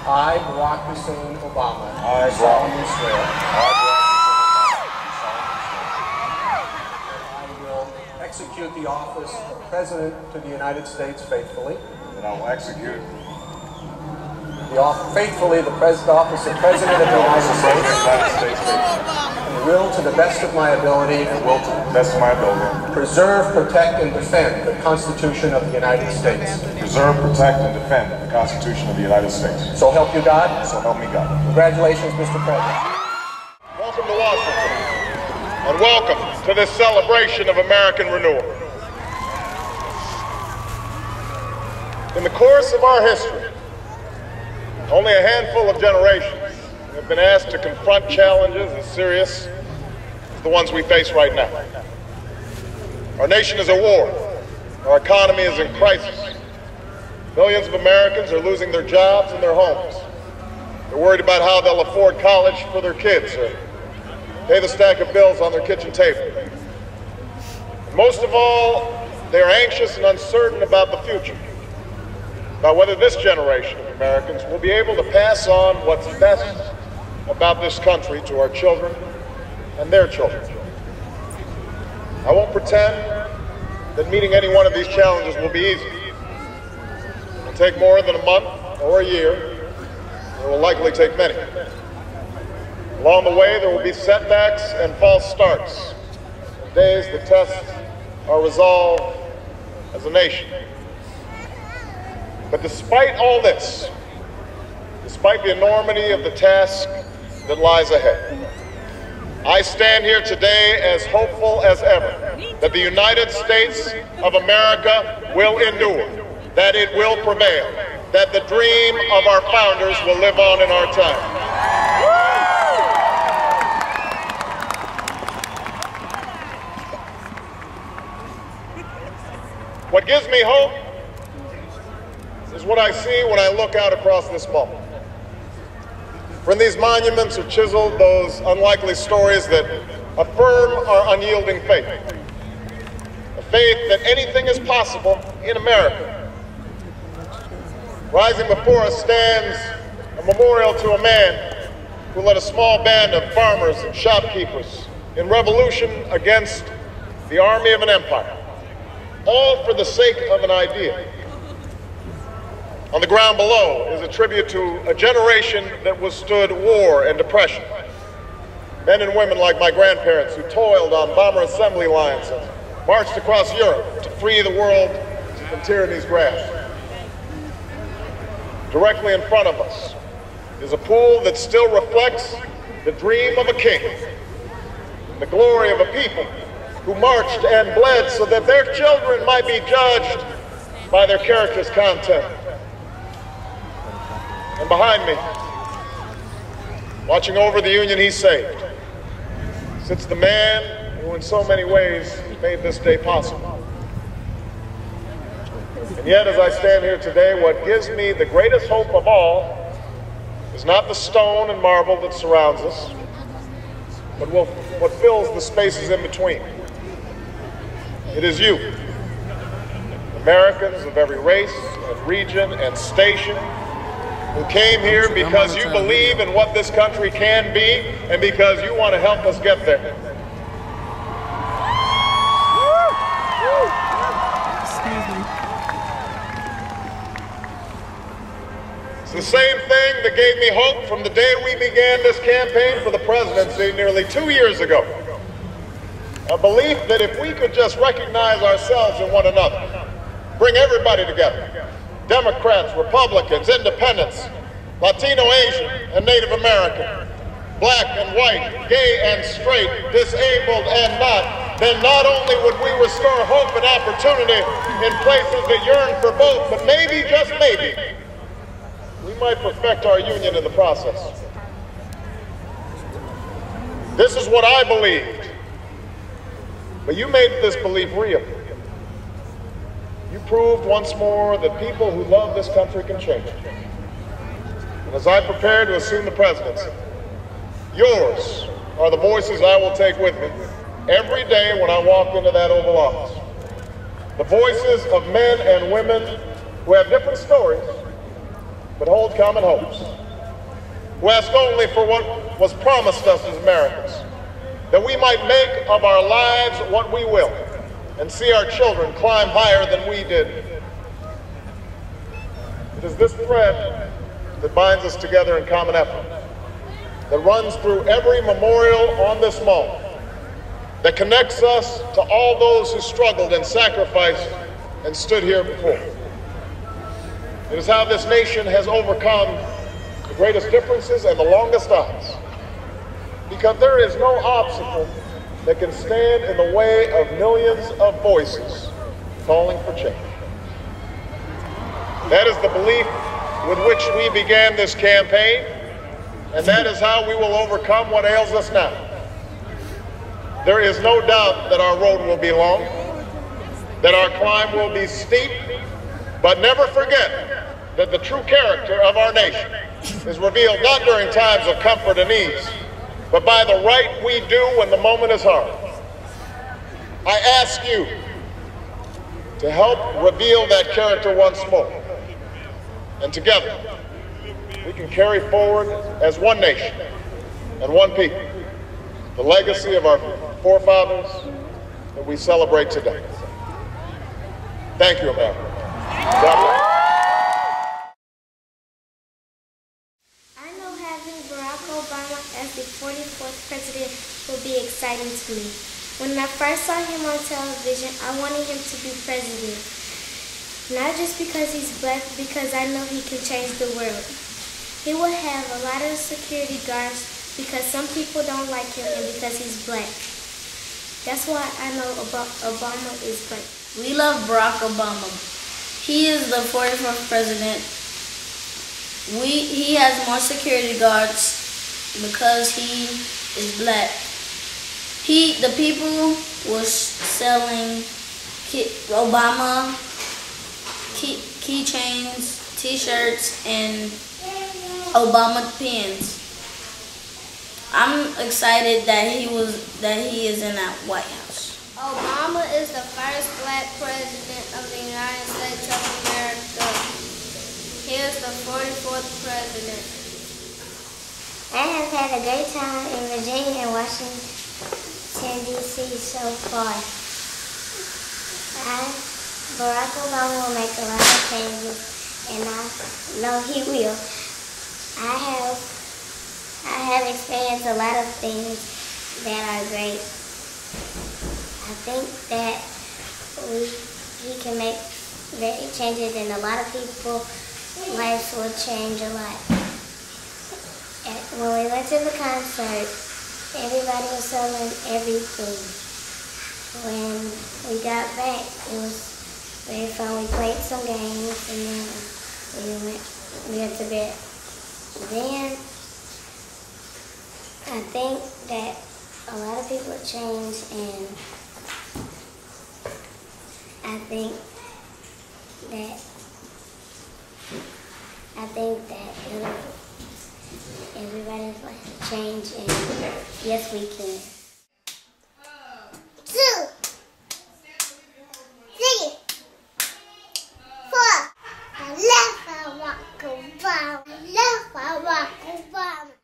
I, Barack Hussein Obama, I, solemnly swear. I will execute the office of President to the United States faithfully. that I will execute faithfully the office of President of the United States. And will, to the best of my ability, preserve, protect, and defend the Constitution of the United States. Preserve, protect, and defend the Constitution of the United States. So help you God. So help me God. Congratulations, Mr. President. Welcome to Washington, and welcome to this celebration of American renewal. In the course of our history, only a handful of generations have been asked to confront challenges as serious as the ones we face right now. Our nation is at war. Our economy is in crisis. Millions of Americans are losing their jobs and their homes. They're worried about how they'll afford college for their kids or pay the stack of bills on their kitchen table. And most of all, they are anxious and uncertain about the future, about whether this generation of Americans will be able to pass on what's best about this country to our children and their children. I won't pretend that meeting any one of these challenges will be easy. It will take more than a month or a year. It will likely take many. Along the way, there will be setbacks and false starts. On days that test our resolve as a nation. But despite all this, despite the enormity of the task that lies ahead, I stand here today as hopeful as ever that the United States of America will endure, that it will prevail, that the dream of our founders will live on in our time. What gives me hope is what I see when I look out across this mall. For in these monuments are chiseled those unlikely stories that affirm our unyielding faith. A faith that anything is possible in America. Rising before us stands a memorial to a man who led a small band of farmers and shopkeepers in revolution against the army of an empire, all for the sake of an idea. On the ground below is a tribute to a generation that withstood war and depression. Men and women like my grandparents who toiled on bomber assembly lines and marched across Europe to free the world from tyranny's grasp. Directly in front of us is a pool that still reflects the dream of a king, the glory of a people who marched and bled so that their children might be judged by their character's content. And behind me, watching over the union he saved, sits the man who in so many ways made this day possible. And yet, as I stand here today, what gives me the greatest hope of all is not the stone and marble that surrounds us, but what fills the spaces in between. It is you, Americans of every race and region and station, who came here because you believe in what this country can be and because you want to help us get there. Excuse me. It's the same thing that gave me hope from the day we began this campaign for the presidency nearly 2 years ago. A belief that if we could just recognize ourselves in one another, bring everybody together, Democrats, Republicans, Independents, Latino, Asian, and Native American, black and white, gay and straight, disabled and not, then not only would we restore hope and opportunity in places that yearn for both, but maybe, just maybe, we might perfect our union in the process. This is what I believed, but you made this belief real. You proved once more that people who love this country can change it. And as I prepare to assume the presidency, yours are the voices I will take with me every day when I walk into that Oval Office. The voices of men and women who have different stories, but hold common hopes, who ask only for what was promised us as Americans, that we might make of our lives what we will and see our children climb higher than we did. It is this thread that binds us together in common effort, that runs through every memorial on this mall, that connects us to all those who struggled and sacrificed and stood here before. It is how this nation has overcome the greatest differences and the longest odds, because there is no obstacle that can stand in the way of millions of voices calling for change. That is the belief with which we began this campaign, and that is how we will overcome what ails us now. There is no doubt that our road will be long, that our climb will be steep, but never forget that the true character of our nation is revealed not during times of comfort and ease, but by the right we do when the moment is hard. I ask you to help reveal that character once more, and together we can carry forward as one nation and one people the legacy of our forefathers that we celebrate today. Thank you, America. God bless. I know having Barack Obama as the 44th president will be exciting to me. When I first saw him on television, I wanted him to be president. Not just because he's black, because I know he can change the world. He will have a lot of security guards because some people don't like him and because he's black. That's why I know Obama is black. We love Barack Obama. He is the 44th president. He has more security guards because he is black. The people was selling Obama keychains, t-shirts, and Obama pins. I'm excited that he is in that White House. Obama is the first black president of the United States of America. He is the 44th president. I have had a great time in Virginia and Washington, D.C. so far. Barack Obama will make a lot of changes, and I know he will. I have experienced a lot of things that are great. I think that he can make great changes, and a lot of people's lives will change a lot. When we went to the concert, everybody was selling everything. When we got back, it was very fun. We played some games, and then we went to bed. Then I think that a lot of people change, and I think that everybody's life will change, and yes, we can.